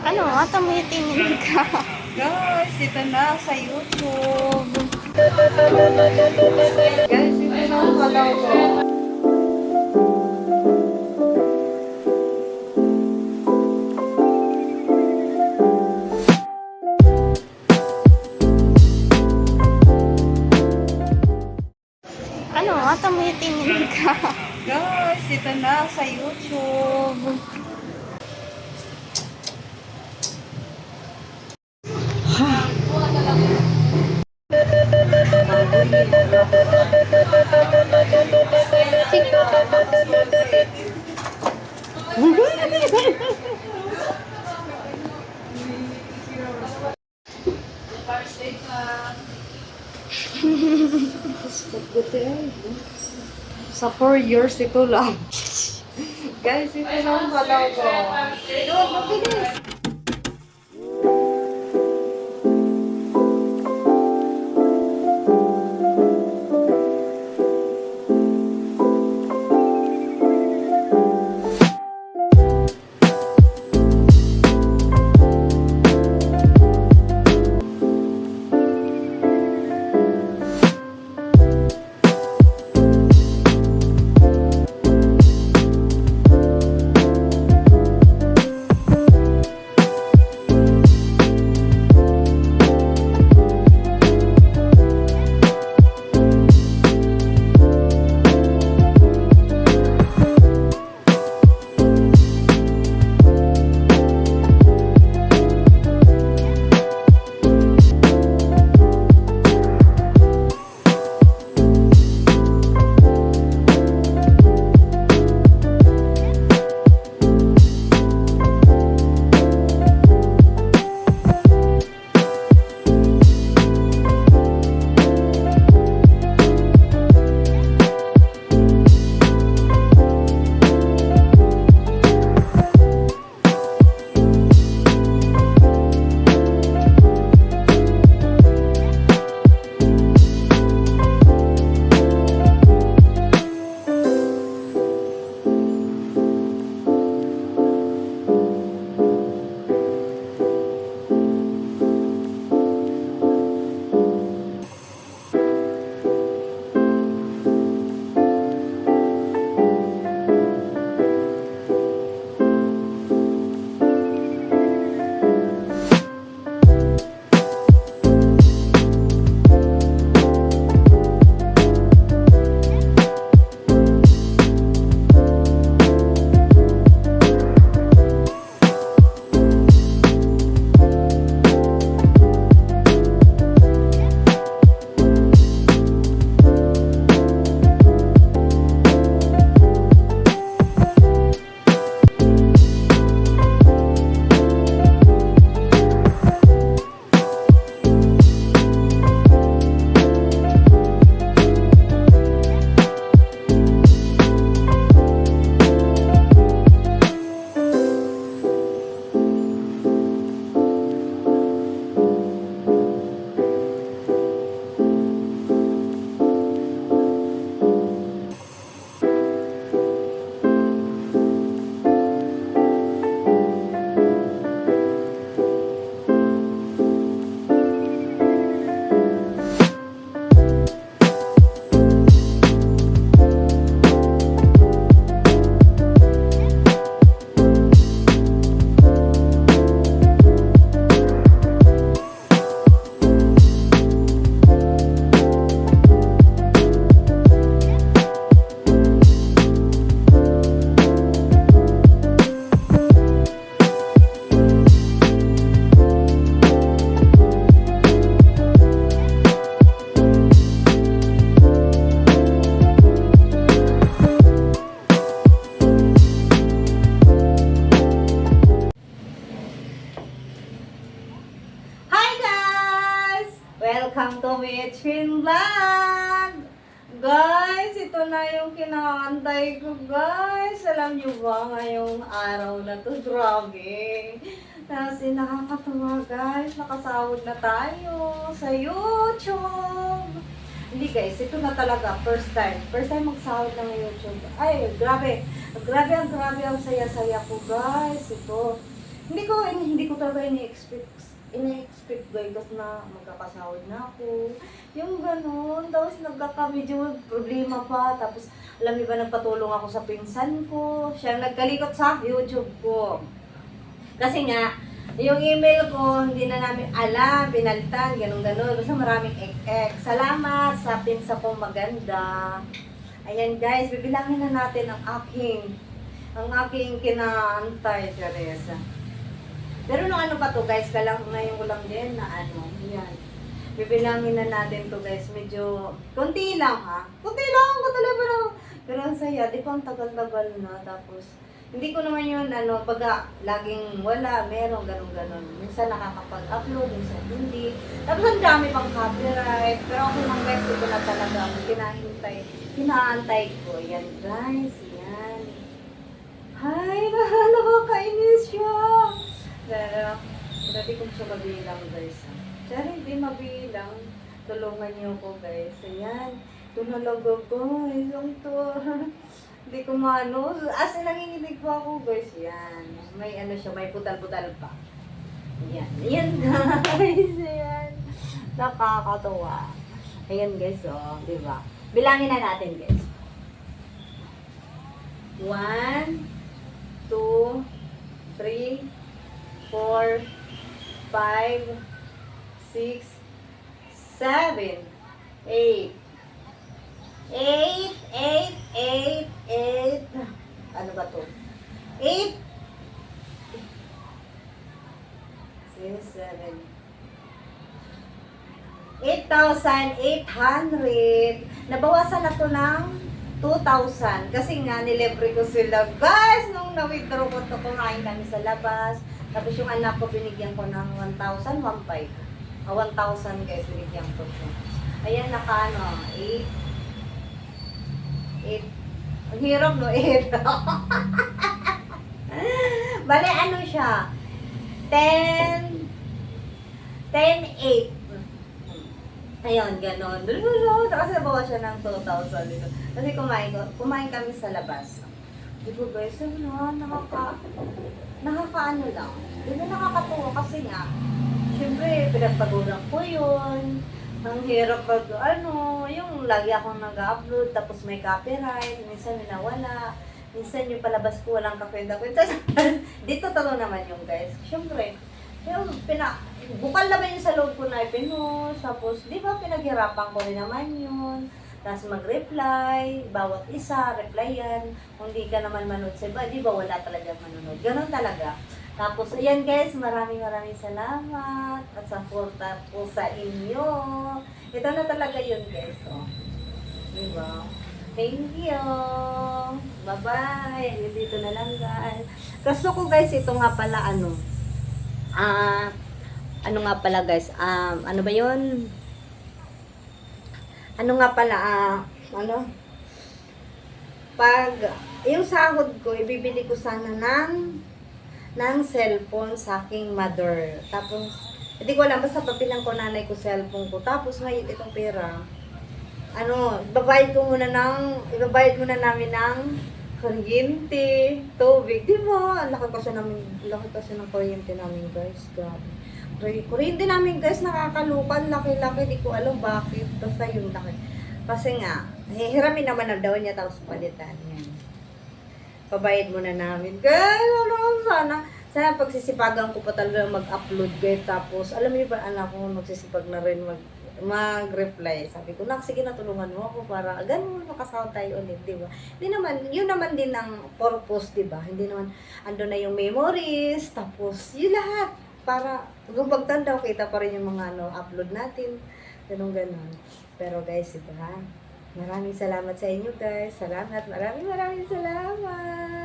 Ano, tumitingin ka. Guys, ito na sa YouTube. Guys, ito na ang kalaw ko. Ano, tumitingin ka. Guys, ito na sa YouTube. Sa 4 years ito lang. Guys, ito na ang kalaw ko. Doon, mabilis. Welcome to Mitchin Vlog! Guys, ito na yung kinakantay ko, guys. Alam nyo ba, ngayong araw na to, grabe. Kasi nakakatawa, guys. Nakasahod na tayo sa YouTube. Hindi, guys, ito na talaga, first time. First time magsahod ng YouTube. Ay, grabe. Grabe ang saya-saya ko, guys. Ito. Hindi hindi ko talaga ini-expect guys na magkakasahod na ako. Yung ganun, tapos medyo problema pa. Tapos, alam niyo ba, nagpatulong ako sa pinsan ko. Siya nagkalikot sa YouTube ko. Kasi nga, yung email ko, hindi na namin alam, pinalitan, ganun-ganun. Basta maraming ek-ek. Salamat sa pinsa kong maganda. Ayan guys, bibilangin na natin ang aking kinaantay, Teresa. Pero nung ano pa to guys, ngayon ko lang din na ano, yan. Bibilangin na natin to guys, medyo, konti lang ha. Konti lang, pero ang saya, di pa ang tagal-tagal na. Tapos, hindi ko naman yun, baga, laging wala, meron, ganun-ganun. Minsan nakakapag-upload, minsan hindi. Tapos ang dami pang copyright. Pero ako lang guys, ito na talaga ang kinaantay ko. Yan guys, yan. Hi, nakakainis siya. Dati kong siya mabilang guys. Siya hindi mabilang. Tulungan niyo ko guys. Ayan. Ito na logo guys. Ang to. Hindi ko maano. As in, nanginginig po ako guys. Yan. May ano siya, may putal-putal pa. Yan. Ayan guys. Ayan. Nakakatawa. Ayan guys, oh. Diba? Bilangin na natin guys. 1, 2, 3, 4, 5, 6, 7, 8. 8. Ano ba to? 8. 7. 8,800. Nabawasan na to ng 2,000. Kasi nga, nilibre ko sila. Guys, nung na-withdraw ko to, kumain kami sa labas. Tapos yung anak ko, binigyan ko ng 1,000, 1,500. 1,000 guys, binigyan ko to. Ayan, 8. Ang hirap, no? 8. Bale, ano siya? 10, 8. Ayun, gano'n. Kasi nabawa siya ng 2,000 dito. Kasi kumain kami sa labas. Di ba guys, nakakaano lang. Di ba nakakatuwa kasi nga, syempre, pinagpagulang ko yun. Ang hirap yung lagi akong nag-upload, tapos may copyright, minsan nawala, minsan yung palabas ko walang kakwenta-kwenta. Dito talo naman yung guys. Syempre, yung bukal naman yung sa loob ko na ipinost, tapos di ba pinaghirapan ko rin naman yun. Tapos mag-reply, bawat isa, replyan. Kung di ka naman manood sa iba, di ba wala talaga manonood. Ganon talaga. Tapos, ayan guys, maraming salamat at suporta po sa inyo. Ito na talaga yun guys. Oh. Diba? Thank you. Bye-bye. Dito na lang guys. Gusto ko guys, ito nga pala ano nga pala guys, ano ba yun? Ano nga pala, pag, yung sahod ko, ibibili ko sana ng cellphone sa aking mother. Tapos, hindi ko alam, basta papilang ko nanay ko cellphone ko. Tapos, ngayon itong pera, ibabayad muna namin ng kuryente, tubig. Di ba? Laki kasi ng kuryente namin, guys. Grabe. Kuryente namin, guys, nakakalukan. Laki-laki. Di ko alam bakit. Basta yung laki. Kasi nga, hihiramin naman na daw niya tapos palitan. Yan. Pabayad muna namin. Guys, sana pagsisipagan ko pa talaga mag-upload, guys. Tapos, alam mo ba, anak ko, magsisipag na rin mag-reply. Sabi ko, sige na, tulungan mo ako para ganun, makasahod tayo ulit, di ba? Hindi naman, yun naman din ang purpose, di ba? Hindi naman, ando na yung memories, tapos, yun lahat. Para, kung pagtanda, kita pa rin yung mga upload natin. Ganun. Pero guys, ito ha. Maraming salamat sa inyo guys. Salamat. Maraming salamat.